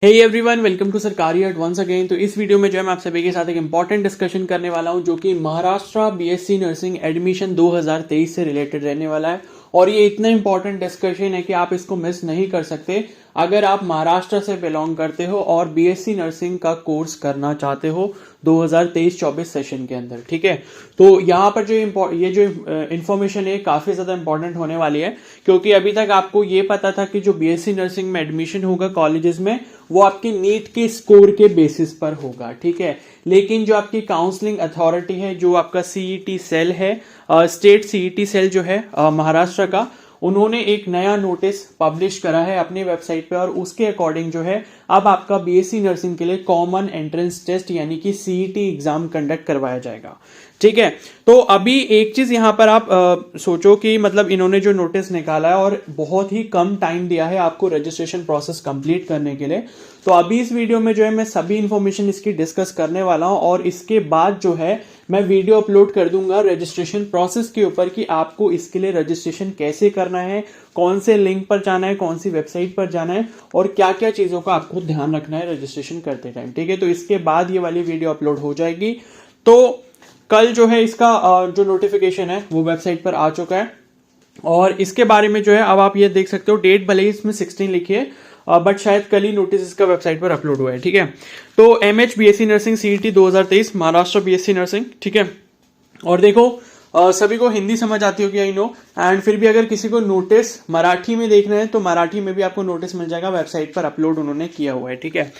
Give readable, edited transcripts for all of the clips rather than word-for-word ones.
Hey everyone, welcome to सरकारी अर्ट once again. तो इस वीडियो में जो है मैं आप सभी के साथ एक इंपॉर्टेंट डिस्कशन करने वाला हूं जो कि महाराष्ट्र बीएससी नर्सिंग एडमिशन 2023 से रिलेटेड रहने वाला है। और ये इतना इंपॉर्टेंट डिस्कशन है कि आप इसको मिस नहीं कर सकते अगर आप महाराष्ट्र से बिलोंग करते हो और बीएससी नर्सिंग का कोर्स करना चाहते हो 2023-24 सेशन के अंदर। ठीक है, तो यहाँ पर जो ये जो इन्फॉर्मेशन है काफी ज्यादा इंपॉर्टेंट होने वाली है, क्योंकि अभी तक आपको ये पता था कि जो बीएससी नर्सिंग में एडमिशन होगा कॉलेजेस में वो आपकी नीट के स्कोर के बेसिस पर होगा। ठीक है, लेकिन जो आपकी काउंसलिंग अथॉरिटी है, जो आपका सीईटी सेल है, स्टेट सीईटी सेल जो है महाराष्ट्र का, उन्होंने एक नया नोटिस पब्लिश करा है अपनी वेबसाइट पे और उसके अकॉर्डिंग जो है अब आपका बीएससी नर्सिंग के लिए कॉमन एंट्रेंस टेस्ट यानी कि सीईटी एग्जाम कंडक्ट करवाया जाएगा। ठीक है, तो अभी एक चीज यहां पर आप सोचो कि मतलब इन्होंने जो नोटिस निकाला है और बहुत ही कम टाइम दिया है आपको रजिस्ट्रेशन प्रोसेस कंप्लीट करने के लिए। तो अभी इस वीडियो में जो है मैं सभी इंफॉर्मेशन इसकी डिस्कस करने वाला हूं और इसके बाद जो है मैं वीडियो अपलोड कर दूंगा रजिस्ट्रेशन प्रोसेस के ऊपर कि आपको इसके लिए रजिस्ट्रेशन कैसे करना है, कौन से लिंक पर जाना है, कौन सी वेबसाइट पर जाना है और क्या क्या चीजों का आपको ध्यान रखना है रजिस्ट्रेशन करते टाइम। ठीक है, तो इसके बाद ये वाली वीडियो अपलोड हो जाएगी। तो कल जो है इसका जो नोटिफिकेशन है वो वेबसाइट पर आ चुका है और इसके बारे में जो है अब आप ये देख सकते हो, डेट भले ही इसमें 16 लिखी है बट शायद कल ही नोटिस इसका वेबसाइट पर अपलोड हुआ है। ठीक है, तो MH BSc nursing CET 2023 Maharashtra BSc nursing. ठीक है, और देखो सभी को हिंदी समझ आती होगी आई नो, एंड फिर भी अगर किसी को नोटिस मराठी में देखना है तो मराठी में भी आपको नोटिस मिल जाएगा, वेबसाइट पर अपलोड उन्होंने किया हुआ है। ठीक है,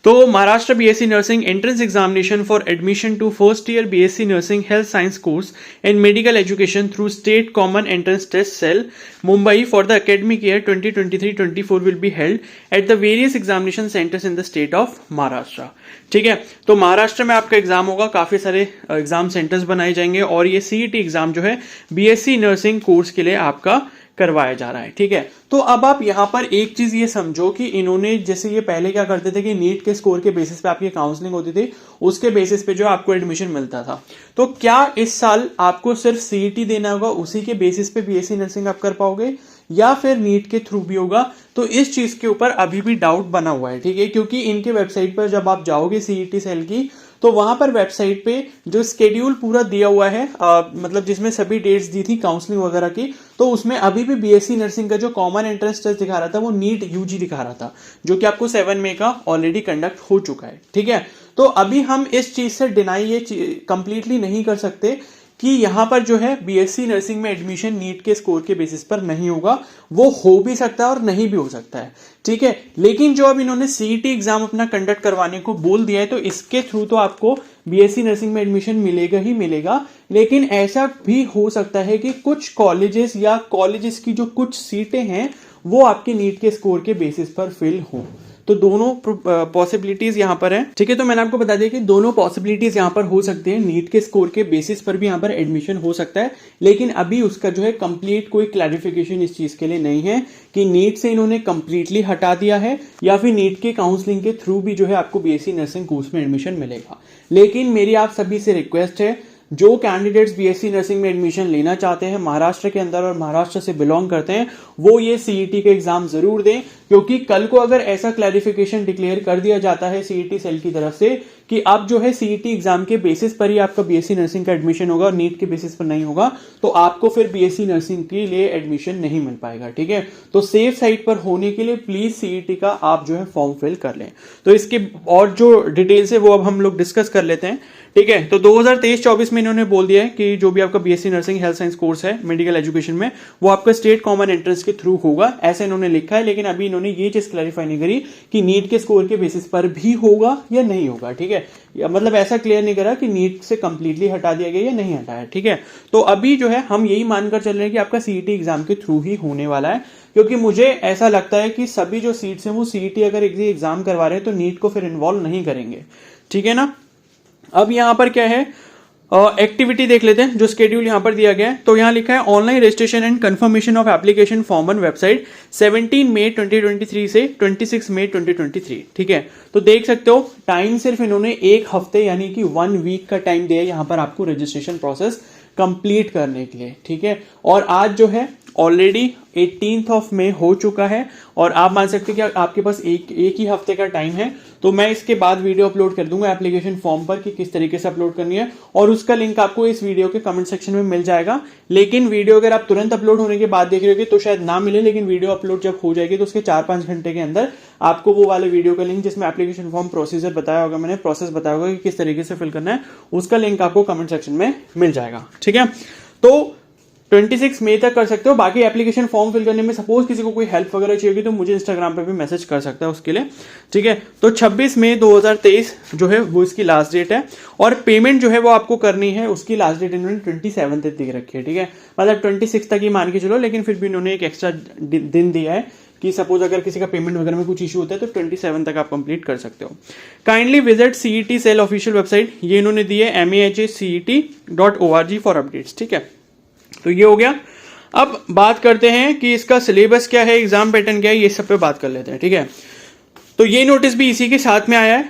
तो Maharashtra BSc nursing entrance examination for admission to first year BSc nursing health science course and medical education through state common entrance test cell Mumbai for the academic year 2023-24 will be held at the various examination centres in the state of Maharashtra. ठीक है, तो महाराष्ट्र में आपका exam होगा, काफी सारे exam centres बनाए जाएंगे और ये सीईटी एग्जाम जो है बीएससी नर्सिंग कोर्स के लिए आपका करवाया जा रहा है। ठीक है, तो अब आप यहां पर एक चीज ये समझो कि इन्होंने जैसे ये पहले क्या करते थे कि नीट के स्कोर के बेसिस पे आपकी काउंसलिंग होती थी, उसके बेसिस पे जो आपको एडमिशन मिलता था। तो क्या इस साल आपको सिर्फ सीईटी देना होगा, उसी के बेसिस पे बीएससी नर्सिंग आप कर पाओगे या फिर नीट के थ्रू भी होगा? तो इस चीज के ऊपर अभी भी डाउट बना हुआ है। ठीक है, क्योंकि इनके वेबसाइट पर जब आप जाओगे सीईटी सेल की तो वहां पर वेबसाइट पे जो स्केड्यूल पूरा दिया हुआ है मतलब जिसमें सभी डेट्स दी थी काउंसलिंग वगैरह की, तो उसमें अभी भी बीएससी नर्सिंग का जो कॉमन एंट्रेंस टेस्ट दिखा रहा था वो नीट यूजी दिखा रहा था, जो कि आपको 7 मई का ऑलरेडी कंडक्ट हो चुका है। ठीक है, तो अभी हम इस चीज से डिनाई ये कंप्लीटली नहीं कर सकते कि यहां पर जो है बीएससी नर्सिंग में एडमिशन नीट के स्कोर के बेसिस पर नहीं होगा, वो हो भी सकता है और नहीं भी हो सकता है। ठीक है, लेकिन जो अब इन्होंने सीईटी एग्जाम अपना कंडक्ट करवाने को बोल दिया है तो इसके थ्रू तो आपको बीएससी नर्सिंग में एडमिशन मिलेगा ही मिलेगा। लेकिन ऐसा भी हो सकता है कि कुछ कॉलेजेस या कॉलेजेस की जो कुछ सीटें हैं वो आपके नीट के स्कोर के बेसिस पर फिल हो। तो दोनों पॉसिबिलिटीज यहां पर है। ठीक है, तो मैंने आपको बता दिया कि दोनों पॉसिबिलिटीज यहां पर हो सकती है, नीट के स्कोर के बेसिस पर भी यहां पर एडमिशन हो सकता है, लेकिन अभी उसका जो है कंप्लीट कोई क्लैरिफिकेशन इस चीज के लिए नहीं है कि नीट से इन्होंने कंप्लीटली हटा दिया है या फिर नीट के काउंसलिंग के थ्रू भी जो है आपको बीएससी नर्सिंग कोर्स में एडमिशन मिलेगा। लेकिन मेरी आप सभी से रिक्वेस्ट है, जो कैंडिडेट्स बीएससी नर्सिंग में एडमिशन लेना चाहते हैं महाराष्ट्र के अंदर और महाराष्ट्र से बिलोंग करते हैं, वो ये सीईटी का एग्जाम जरूर दें, क्योंकि कल को अगर ऐसा क्लैरिफिकेशन डिक्लेयर कर दिया जाता है सीईटी सेल की तरफ से कि अब जो है सीईटी एग्जाम के बेसिस पर ही आपका बीएससी नर्सिंग का एडमिशन होगा और नीट के बेसिस पर नहीं होगा, तो आपको फिर बीएससी नर्सिंग के लिए एडमिशन नहीं मिल पाएगा। ठीक है, तो सेफ साइड पर होने के लिए प्लीज सीईटी का आप जो है फॉर्म फिल कर लें। तो इसके और जो डिटेल्स है वो अब हम लोग डिस्कस कर लेते हैं। ठीक है, तो 2023-24 में इन्होंने बोल दिया है कि जो भी आपका BSc nursing health science course है मेडिकल एजुकेशन में, वो आपका स्टेट कॉमन एंट्रेंस के थ्रू होगा, ऐसा इन्होंने लिखा है। लेकिन अभी इन्होंने ये चीज क्लैरिफाई नहीं करी कि नीट के स्कोर के बेसिस पर भी होगा या नहीं होगा। ठीक है, मतलब ऐसा क्लियर नहीं करा कि नीट से कंप्लीटली हटा दिया गया या नहीं हटाया। ठीक है, तो अभी जो है हम यही मानकर चल रहे हैं कि आपका सीईटी एग्जाम के थ्रू ही होने वाला है, क्योंकि मुझे ऐसा लगता है कि सभी जो सीट्स हैं वो सीईटी अगर एग्जाम करवा रहे हैं तो नीट को फिर इन्वॉल्व नहीं करेंगे। ठीक है ना, अब यहां पर क्या है एक्टिविटी देख लेते हैं, जो स्केड्यूल यहां पर दिया गया है। तो यहां लिखा है online registration and confirmation of application form on website 17 मई 2023 से 26 मई 2023। ठीक है, तो देख सकते हो टाइम सिर्फ इन्होंने एक हफ्ते यानी कि 1 वीक का टाइम दिया यहां पर आपको रजिस्ट्रेशन प्रोसेस कंप्लीट करने के लिए। ठीक है, और आज जो है ऑलरेडी 18 मई हो चुका है और आप मान सकते हैं कि आपके पास एक ही हफ्ते का टाइम है। तो मैं इसके बाद वीडियो अपलोड कर दूंगा एप्लीकेशन फॉर्म पर कि किस तरीके से अपलोड करनी है, और उसका लिंक आपको इस वीडियो के कमेंट सेक्शन में मिल जाएगा। लेकिन वीडियो अगर आप तुरंत अपलोड होने के बाद देख रहे होगे तो शायद ना मिले, लेकिन वीडियो अपलोड जब हो जाएगी तो उसके 4-5 घंटे के अंदर आपको वो वाले वीडियो का लिंक जिसमें एप्लीकेशन फॉर्म प्रोसीजर बताया होगा, मैंने प्रोसेस बताया होगा कि किस तरीके से फिल करना है, उसका लिंक आपको कमेंट सेक्शन में मिल जाएगा। ठीक है, तो 26 मई तक कर सकते हो। बाकी एप्लीकेशन फॉर्म फिल करने में सपोज किसी को कोई हेल्प वगैरह चाहिए होगी तो मुझे इंस्टाग्राम पे भी मैसेज कर सकता है उसके लिए। ठीक है, तो 26 मई 2023 जो है वो इसकी लास्ट डेट है, और पेमेंट जो है वो आपको करनी है, उसकी लास्ट डेट इन्होंने 27 तक दे रखी है। ठीक है, मतलब 26 तक ही मान के चलो, लेकिन फिर भी इन्होंने एक एक्स्ट्रा दिन दिया है कि सपोज अगर किसी का पेमेंट वगैरह में कुछ इशू होता है तो 27 तक आप कंप्लीट कर सकते हो। Kindly visit CET cell official website, ये इन्होंने दी है mahcet.org फॉर अपडेट्स। ठीक है, तो ये हो गया। अब बात करते हैं कि इसका सिलेबस क्या है, एग्जाम पैटर्न क्या है, ये सब पे बात कर लेते हैं। ठीक है, तो ये नोटिस भी इसी के साथ में आया है,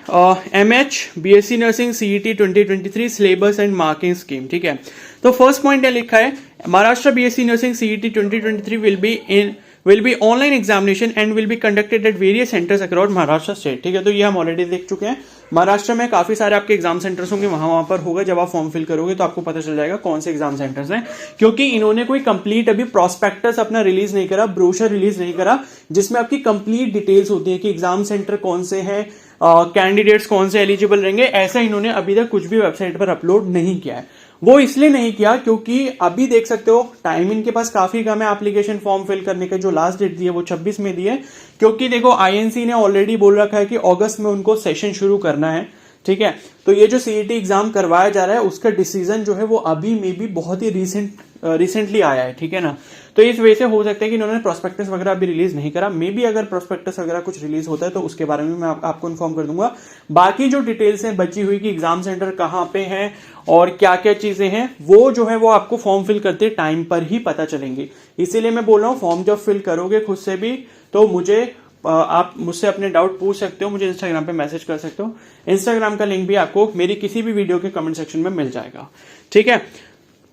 MH BSc nursing CET 2023 syllabus and marking scheme. ठीक है, तो फर्स्ट पॉइंट क्या लिखा है, Maharashtra BSc nursing CET 2023 will be online examination and will be conducted at various centers across Maharashtra state. ठीक है, तो ये हम ऑलरेडी देख चुके हैं। महाराष्ट्र में काफी सारे आपके एग्जाम सेंटर्स होंगे, वहां पर होगा। जब आप फॉर्म फिल करोगे तो आपको पता चल जाएगा कौन से एग्जाम सेंटर्स हैं, क्योंकि इन्होंने कोई कंप्लीट अभी प्रोस्पेक्टस अपना रिलीज नहीं करा, ब्रोशर रिलीज नहीं करा, जिसमें आपकी कंप्लीट डिटेल्स होती है कि एग्जाम सेंटर कौन से हैं, कैंडिडेट्स कौन से एलिजिबल रहेंगे। ऐसा इन्होंने अभी तक कुछ भी वेबसाइट पर अपलोड नहीं किया है। वो इसलिए नहीं किया क्योंकि अभी देख सकते हो टाइम इनके पास काफी कम है। एप्लीकेशन फॉर्म फिल करने का जो लास्ट डेट दी है वो 26 में दी है, क्योंकि देखो INC ने ऑलरेडी बोल रखा है कि अगस्त में उनको सेशन शुरू करना है। ठीक है, तो ये जो CET एग्जाम करवाया जा रहा है उसका डिसीजन जो है वो अभी में भी बहुत ही रिसेंटली आया है। ठीक है ना, तो इस वजह से हो सकता है कि इन्होंने प्रोस्पेक्टस वगैरह अभी रिलीज नहीं करा। मे बी अगर प्रोस्पेक्टस वगैरह कुछ रिलीज होता है तो उसके बारे में मैं आपको इन्फॉर्म कर दूंगा। बाकी जो डिटेल्स हैं बची हुई कि एग्जाम सेंटर कहाँ पे हैं और क्या क्या चीजें हैं, वो जो है वो आपको फॉर्म फिल करते टाइम पर ही पता चलेंगी। इसीलिए मैं बोल रहा हूँ फॉर्म जब फिल करोगे खुद से भी तो आप मुझसे अपने डाउट पूछ सकते हो, मुझे इंस्टाग्राम पे मैसेज कर सकते हो। इंस्टाग्राम का लिंक भी आपको मेरी किसी भी वीडियो के कमेंट सेक्शन में मिल जाएगा। ठीक है,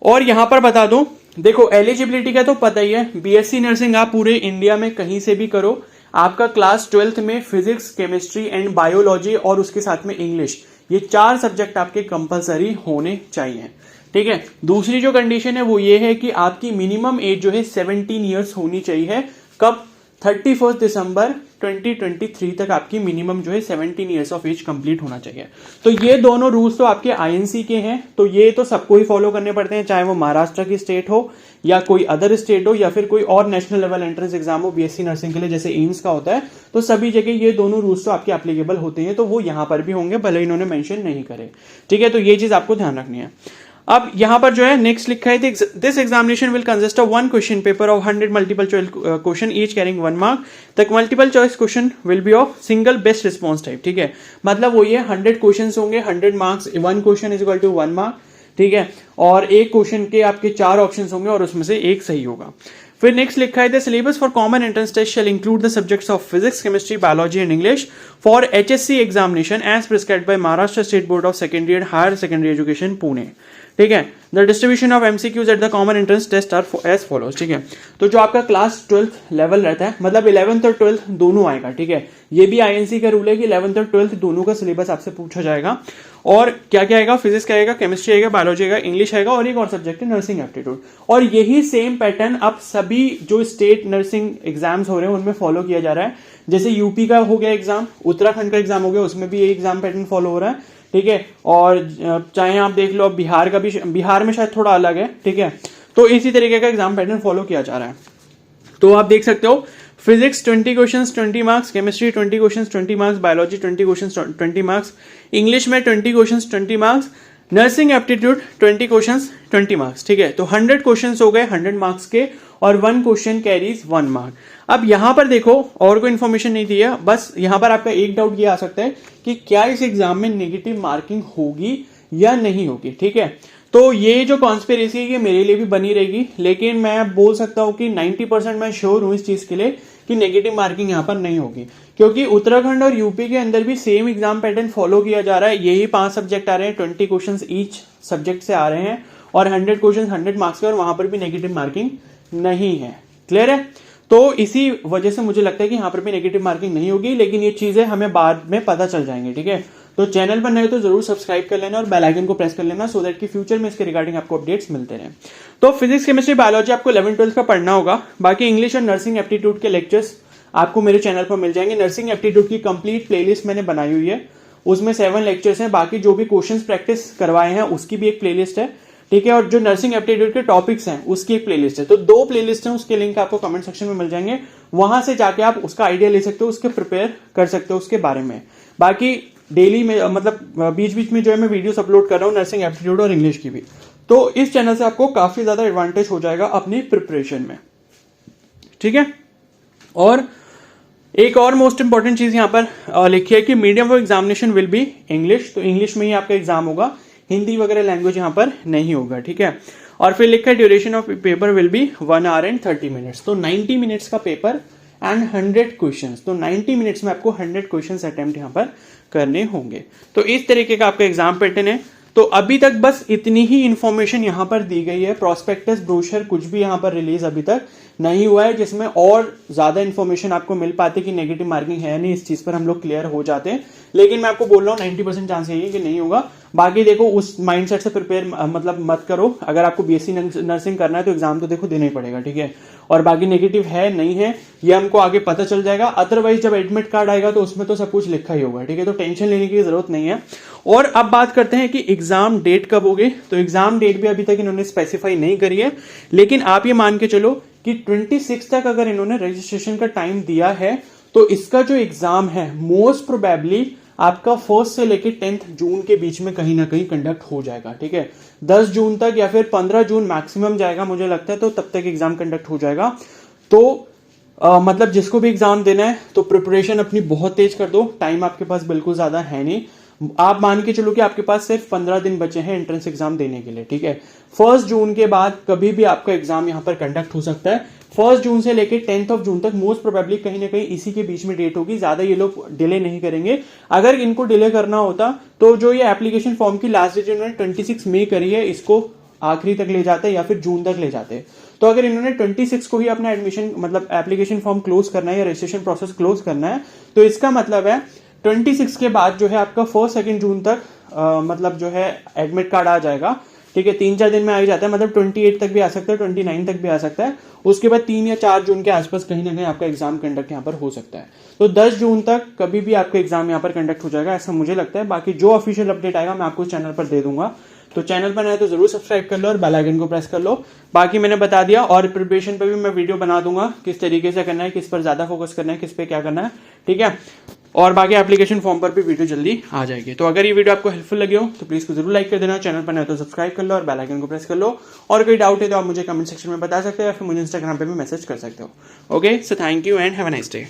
और यहां पर बता दूं, देखो एलिजिबिलिटी का तो पता ही है, BSc नर्सिंग आप पूरे इंडिया में कहीं से भी करो, आपका क्लास 12th में फिजिक्स, केमिस्ट्री एंड बायोलॉजी और उसके साथ में इंग्लिश, ये 4 सब्जेक्ट आपके कंपलसरी होने चाहिए। ठीक है, दूसरी जो कंडीशन है वो ये है कि आपकी मिनिमम एज जो है 17 ईयर्स होनी चाहिए। कब? 31 दिसंबर 2023 तक आपकी मिनिमम जो है 17 ईयर्स ऑफ एज कंप्लीट होना चाहिए। तो ये दोनों रूल्स तो आपके INC के हैं, तो ये तो सबको ही फॉलो करने पड़ते हैं, चाहे वो महाराष्ट्र की स्टेट हो या कोई अदर स्टेट हो या फिर कोई और नेशनल लेवल एंट्रेंस एग्जाम हो BSc नर्सिंग के लिए, जैसे एम्स का होता है। तो सभी जगह ये दोनों रूल्स तो आपके एप्लीकेबल होते हैं, तो वो यहां पर भी होंगे, भले इन्होंने मेंशन नहीं करे। ठीक है, तो ये चीज आपको ध्यान रखनी है। अब यहां पर जो है नेक्स्ट लिखा है, this examination will consist of 1 question paper of 100 multiple choice question each carrying 1 mark. The multiple choice question will be of single best response type. ठीक है, मतलब वो ये 100 क्वेश्चन होंगे, 100 marks, 1 question is equal to 1 mark. ठीक है, और एक क्वेश्चन के आपके 4 ऑप्शन होंगे और उसमें से एक सही होगा। फिर नेक्स्ट लिखा है, the syllabus for common entrance test shall include the subjects of physics, chemistry, biology and English for HSC examination as prescribed by Maharashtra state board of secondary and higher secondary education Pune. ठीक है, the distribution of MCQs at the common entrance test are as follows. ठीक है, तो जो आपका class 12th level रहता है, मतलब 11th और 12th दोनों आएगा। ठीक है, ये भी INC का रूल है कि 11th और 12th दोनों का सिलेबस आपसे पूछा जाएगा। और क्या क्या आएगा? फिजिक्स का आएगा, केमिस्ट्री आएगा, बायोलॉजी आएगा, इंग्लिश आएगा और एक और सब्जेक्ट है नर्सिंग एप्टीट्यूड। और यही सेम पैटर्न अब सभी जो स्टेट नर्सिंग एग्जाम्स हो रहे हैं उनमें फॉलो किया जा रहा है। जैसे यूपी का हो गया एग्जाम, उत्तराखंड का एग्जाम हो गया, उसमें भी यही एग्जाम पैटर्न फॉलो हो रहा है। ठीक है, और चाहे आप देख लो बिहार का भी, बिहार में शायद थोड़ा अलग है। ठीक है, तो इसी तरीके का एग्जाम पैटर्न फॉलो किया जा रहा है। तो आप देख सकते हो physics 20 questions 20 marks, chemistry 20 questions 20 marks, biology 20 questions 20 marks, English में 20 questions 20 marks, nursing aptitude 20 questions 20 marks. ठीक है, तो 100 क्वेश्चंस हो गए 100 मार्क्स के और 1 क्वेश्चन कैरीज 1 मार्क। अब यहां पर देखो और कोई इन्फॉर्मेशन नहीं दी है, बस यहां पर आपका एक डाउट ये आ सकता है कि क्या इस एग्जाम में नेगेटिव मार्किंग होगी या नहीं होगी। ठीक है, तो ये जो कॉन्स्पिरेसी है ये मेरे लिए भी बनी रहेगी, लेकिन मैं बोल सकता हूं कि 90% मैं श्योर हूं इस चीज के लिए कि नेगेटिव मार्किंग यहां पर नहीं होगी, क्योंकि उत्तराखंड और यूपी के अंदर भी सेम एग्जाम पैटर्न फॉलो किया जा रहा है। यही 5 सब्जेक्ट आ रहे हैं, 20 क्वेश्चन ईच सब्जेक्ट से आ रहे हैं और 100 क्वेश्चन 100 मार्क्स के, और वहां पर भी नेगेटिव मार्किंग नहीं है। क्लियर है? तो इसी वजह से मुझे लगता है कि यहाँ पर भी नेगेटिव मार्किंग नहीं होगी, लेकिन ये चीजें हमें बाद में पता चल जाएंगी। ठीक है, तो चैनल पर नए तो जरूर सब्सक्राइब कर लेना और बेल आइकन को प्रेस कर लेना, सो दैट कि फ्यूचर में इसके रिगार्डिंग आपको अपडेट्स मिलते रहें। तो फिजिक्स, केमिस्ट्री, बायोलॉजी आपको 11-12 का पढ़ना होगा। बाकी इंग्लिश और नर्सिंग एप्टीट्यूड के लेक्चर्स आपको मेरे चैनल पर मिल जाएंगे। नर्सिंग एप्टीट्यूड की कंप्लीट प्लेलिस्ट मैंने बनाई हुई है, उसमें 7 लेक्चर्स हैं। बाकी जो भी क्वेश्चंस प्रैक्टिस करवाए हैं उसकी भी एक प्लेलिस्ट है। ठीक है, और जो नर्सिंग एप्टीट्यूड के टॉपिक्स हैं उसकी एक प्लेलिस्ट है। तो 2 प्लेलिस्ट हैं, उसके लिंक आपको कमेंट सेक्शन में मिल जाएंगे, वहां से जाके आप उसका आइडिया ले सकते हो, उसके प्रिपेयर कर सकते हो उसके बारे में। बाकी डेली में मतलब बीच बीच में जो है मैं वीडियोस अपलोड कर रहा हूँ नर्सिंग एप्टीट्यूड और इंग्लिश की भी। तो इस चैनल से आपको काफी ज्यादा एडवांटेज हो जाएगा अपनी प्रिपरेशन में। ठीक है, और एक और मोस्ट इंपॉर्टेंट चीज यहां पर लिखी है कि medium of examination will be English. तो इंग्लिश में ही आपका एग्जाम होगा, हिंदी वगैरह लैंग्वेज यहां पर नहीं होगा। ठीक है, और फिर लिखा है duration of paper will be 1 hour and 30 minutes। तो 90 मिनट्स का पेपर एंड 100 क्वेश्चंस। तो 90 मिनट्स में आपको 100 क्वेश्चंस अटेम्प्ट यहां पर करने होंगे। तो इस तरीके का आपका एग्जाम पैटर्न है। तो अभी तक बस इतनी ही इंफॉर्मेशन यहां पर दी गई है। प्रोस्पेक्टस, ब्रोशर कुछ भी यहां पर रिलीज अभी तक नहीं हुआ है जिसमें और ज्यादा इंफॉर्मेशन आपको मिल पाती कि नेगेटिव मार्किंग है नहीं, इस चीज पर हम लोग क्लियर हो जाते हैं। लेकिन मैं आपको बोल रहा हूँ 90% चांस यही है कि नहीं होगा। बाकी देखो उस माइंडसेट से प्रिपेयर मतलब मत करो। अगर आपको बीएससी नर्सिंग करना है तो एग्जाम तो देखो देना ही पड़ेगा। ठीक है, और बाकी नेगेटिव है नहीं है ये हमको आगे पता चल जाएगा। अदरवाइज जब एडमिट कार्ड आएगा तो उसमें तो सब कुछ लिखा ही होगा। ठीक है, तो टेंशन लेने की जरूरत नहीं है। और अब बात करते हैं कि एग्जाम डेट कब होगी। तो एग्जाम डेट भी अभी तक इन्होंने स्पेसिफाई नहीं करी है, लेकिन आप ये मान के चलो कि 26 तक अगर इन्होंने रजिस्ट्रेशन का टाइम दिया है तो इसका जो एग्जाम है मोस्ट प्रोबेबली आपका 1 से लेके 10 जून के बीच में कहीं ना कहीं कंडक्ट हो जाएगा। ठीक है, 10 जून तक या फिर 15 जून मैक्सिमम जाएगा मुझे लगता है, तो तब तक एग्जाम कंडक्ट हो जाएगा। तो मतलब जिसको भी एग्जाम देना है तो प्रिपरेशन अपनी बहुत तेज कर दो। टाइम आपके पास बिल्कुल ज्यादा है नहीं। आप मान के चलो कि आपके पास सिर्फ 15 दिन बचे हैं एंट्रेंस एग्जाम देने के लिए। ठीक है, 1 जून के बाद कभी भी आपका एग्जाम यहां पर कंडक्ट हो सकता है। 1 जून से लेके 10 जून तक मोस्ट प्रोबेबली कहीं ना कहीं इसी के बीच में डेट होगी। ज्यादा ये लोग डिले नहीं करेंगे। अगर इनको डिले करना होता तो जो ये एप्लीकेशन फॉर्म की लास्ट डेट इन्होंने 26 मई करी है, इसको आखिरी तक ले जाते या फिर जून तक ले जाते। तो अगर इन्होंने 26 को ही अपना एडमिशन मतलब एप्लीकेशन फॉर्म क्लोज करना है या रजिस्ट्रेशन प्रोसेस क्लोज करना है, तो इसका मतलब है 26 के बाद जो है आपका 1-2 जून तक मतलब जो है एडमिट कार्ड आ जाएगा। ठीक है, 3-4 दिन में आ ही जाता है, मतलब 28 तक भी आ सकता है, 29 तक भी आ सकता है। उसके बाद 3 या 4 जून के आसपास कहीं ना कहीं आपका एग्जाम कंडक्ट यहाँ पर हो सकता है। तो 10 जून तक कभी भी आपका एग्जाम यहाँ पर कंडक्ट हो जाएगा, ऐसा मुझे लगता है। बाकी जो ऑफिशियल अपडेट आएगा मैं आपको चैनल पर दे दूंगा। तो चैनल पर आए तो जरूर सब्सक्राइब कर लो और बेल आइकन को प्रेस कर लो। बाकी मैंने बता दिया, और प्रिपरेशन पे भी मैं वीडियो बना दूंगा किस तरीके से करना है, किस पर ज्यादा फोकस करना है, किस पे क्या करना है। ठीक है, और बाकी एप्लीकेशन फॉर्म पर भी वीडियो जल्दी आ जाएगी। तो अगर ये वीडियो आपको हेल्पफुल लगी हो तो प्लीज को जरूर लाइक कर देना। चैनल पर नए तो सब्सक्राइब कर लो और बेल आइकन को प्रेस कर लो। और कोई डाउट है तो आप मुझे कमेंट सेक्शन में बता सकते हो या फिर मुझे इंस्टाग्राम पे भी मैसेज कर सकते हो। Okay, so thank you and have a nice day.